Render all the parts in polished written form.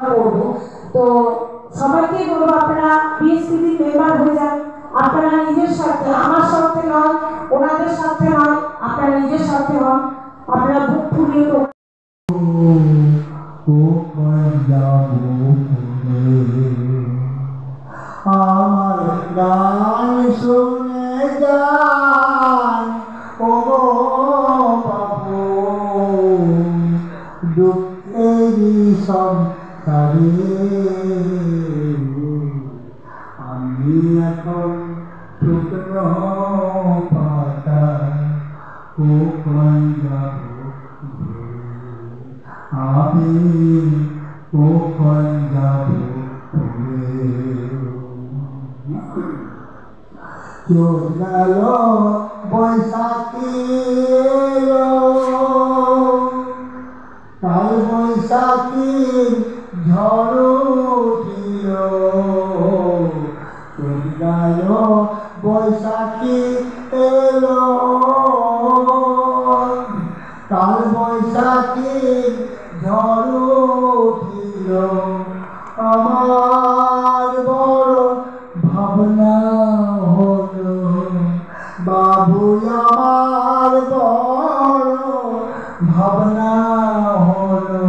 করব। তো সবাইকে বলবো আপনারা বিএসপিসি মেম্বার হয়ে যান। আপনারা নিজের স্বার্থে, আমার স্বার্থে নয়, ওনাদের স্বার্থে নয়, আপনারা নিজের স্বার্থে হন। আপনারা বুক ফুলিয়ে আমার গান শুনে যান ও বাবু, দুঃখেরই সংসারে আমি এখন শুকনো পাতা কোথায় যাব, আমি কোথায় যাব চোখ গেল বৈশাখী কাল বৈশাখীর ঝড় উঠিল, চোখ গেল বৈশাখী এলো, কাল বৈশাখীর ঝড় উঠিল, আমার বড় ভাবনা হলো বাবু, আমার বড় ভাবনা হলো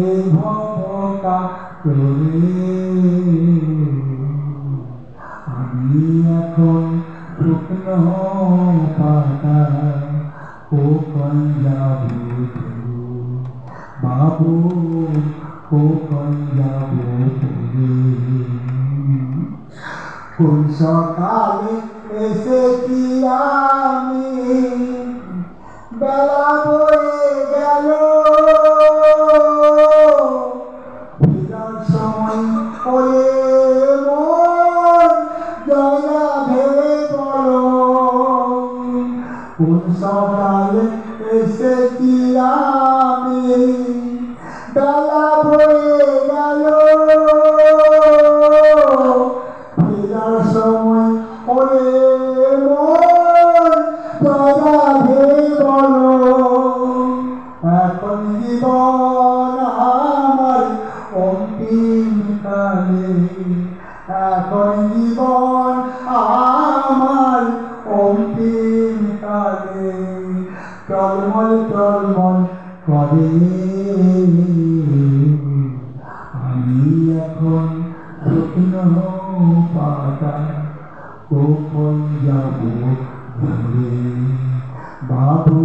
এই ভবকা করে আমি এখন শুকনো পাতা কোথায় যাব বাবু, কোথায় যাব কোন সকালে এসেছি আমি, বেলা বয়ে গেল, ফেরার সময় করে মন জয়া ভেবে বলো, কোন সকালে এসেছি আমি, বেলা বয়ে গেল, ফেরার সময় করে মন জয়া ভেবে বলো, এখন জীবন আমার অন্তিম কালে, এখন জীবন আমার অন্তিম কালে টলমল টলমল করে আমি এখন শুকনো পাতা কোথায় যাব ঘুরে বাবু,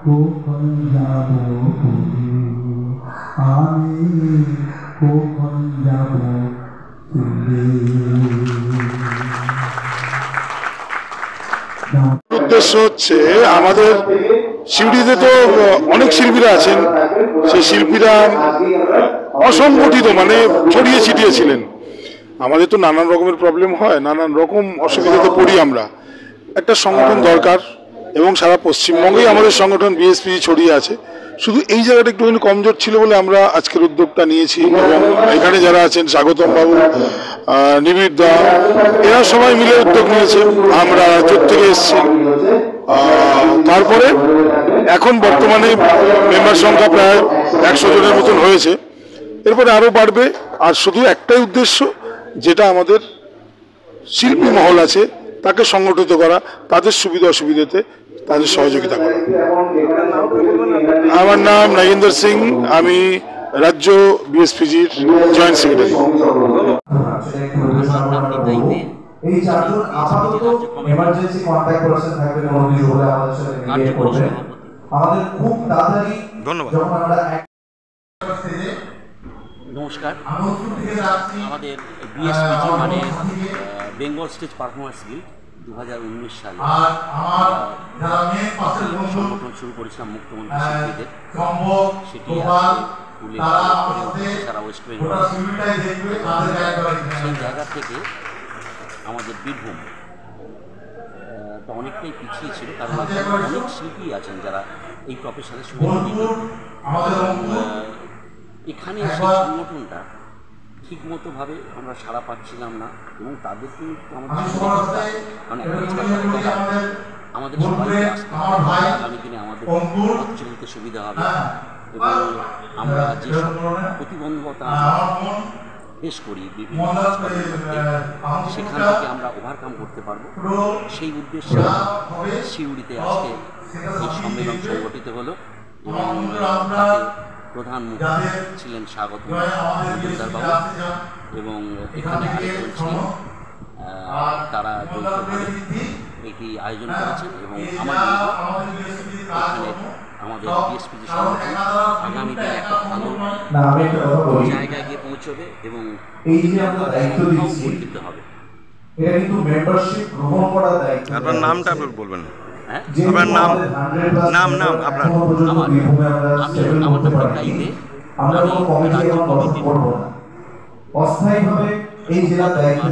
কোথায় যাব ঘুরে আমি, কোথায় যাব ঘুরে। উদ্দেশ্য হচ্ছে আমাদের শিউড়িতে তো অনেক শিল্পীরা আছেন, সেই শিল্পীরা অসংগঠিত মানে ছড়িয়ে ছিটিয়ে ছিলেন। আমাদের তো নানান রকমের প্রবলেম হয়, নানান রকম অসুবিধাতে পড়ি আমরা। একটা সংগঠন দরকার এবং সারা পশ্চিমবঙ্গেই আমাদের সংগঠন বিএসপি ছড়িয়ে আছে। শুধু এই জায়গাটা একটুখানি কমজোর ছিল বলে আমরা আজকের উদ্যোগটা নিয়েছি এবং এখানে যারা আছেন স্বাগতম বাবু, নিবিড় দা, এরা সবাই মিলে উদ্যোগ নিয়েছে। আমরা রাজ্য থেকে এসেছি। তারপরে এখন বর্তমানে মেম্বার সংখ্যা প্রায় 100 জনের মতন হয়েছে, এরপরে আরও বাড়বে। আর শুধু একটাই উদ্দেশ্য, যেটা আমাদের শিল্পী মহল আছে তাকে সংগঠিত করা, তাদের সুবিধা অসুবিধাতে তাদের সহযোগিতা করা। আমার নাম নাগেন্দর সিং, আমি রাজ্য বিএসপিজির জয়েন্ট সেক্রেটারি। এই চারজন আপাতত এমার্জেন্সি কন্টাক্ট পারসন থাকবেন অনুমতি হলে আমাদের সাথে মিলিয়ে করবেন। আমাদের খুব তাড়াতাড়ি যখন আমরা নমস্কার, আমাদের বিএসপিজি মানে বেঙ্গল স্টেজ পারফরমেন্স গিল্ড 2019 সালে সংগঠন শুরু করেছিলাম মুখ্যমন্ত্রী শিল্পীদের, সেটি সারা ওয়েস্ট বেঙ্গল। সেই জায়গা থেকে আমাদের বীরভূম অনেকটাই পিছিয়ে ছিল, কারণ অনেক শিল্পী আছেন যারা এই প্রফেশনের সঙ্গে জড়িত। এখানে সেই সংগঠনটা ঠিকমতোভাবে আমরা সাড়া পাচ্ছিলাম না এবং তাদেরকে আমাদের আমাদের সবাইকে আসতে হবে, আগামী দিনে আমাদের পথ চলতে সুবিধা হবে এবং আমরা যেসব প্রতিবন্ধকতা ফেস করি বিভিন্ন কাজকর্মের মধ্যে, সেখান থেকে আমরা ওভারকাম করতে পারবো, সেই উদ্দেশ্যে সিউড়িতে আজকে এই সম্মেলন সংগঠিত হলো এবং তাতে প্রধান মুখ্য ছিলেন স্বাগত মজুমদারবাবু এবং এখানে আরেকজন ছিলেন, তারা যৌথভাবে এটি আয়োজন করেছেন এবং আমার এখানে আমাদের বিএসপিজি সংগঠন আগামী দিনে একটা ভালো জায়গায় গিয়ে পৌঁছবে এবং এই যে আমরা দায়িত্ব দিচ্ছি দিতে হবে। এটা কিন্তু মেম্বারশিপ গ্রহণ করার দায়িত্ব। আপনার নামটা আপনি বলবেন? হ্যাঁ, আপনার নাম আপনার আমার আমরা কোনো কমিটি এখন গঠন করবো না, অস্থায়ীভাবে এই জেলার দায়িত্ব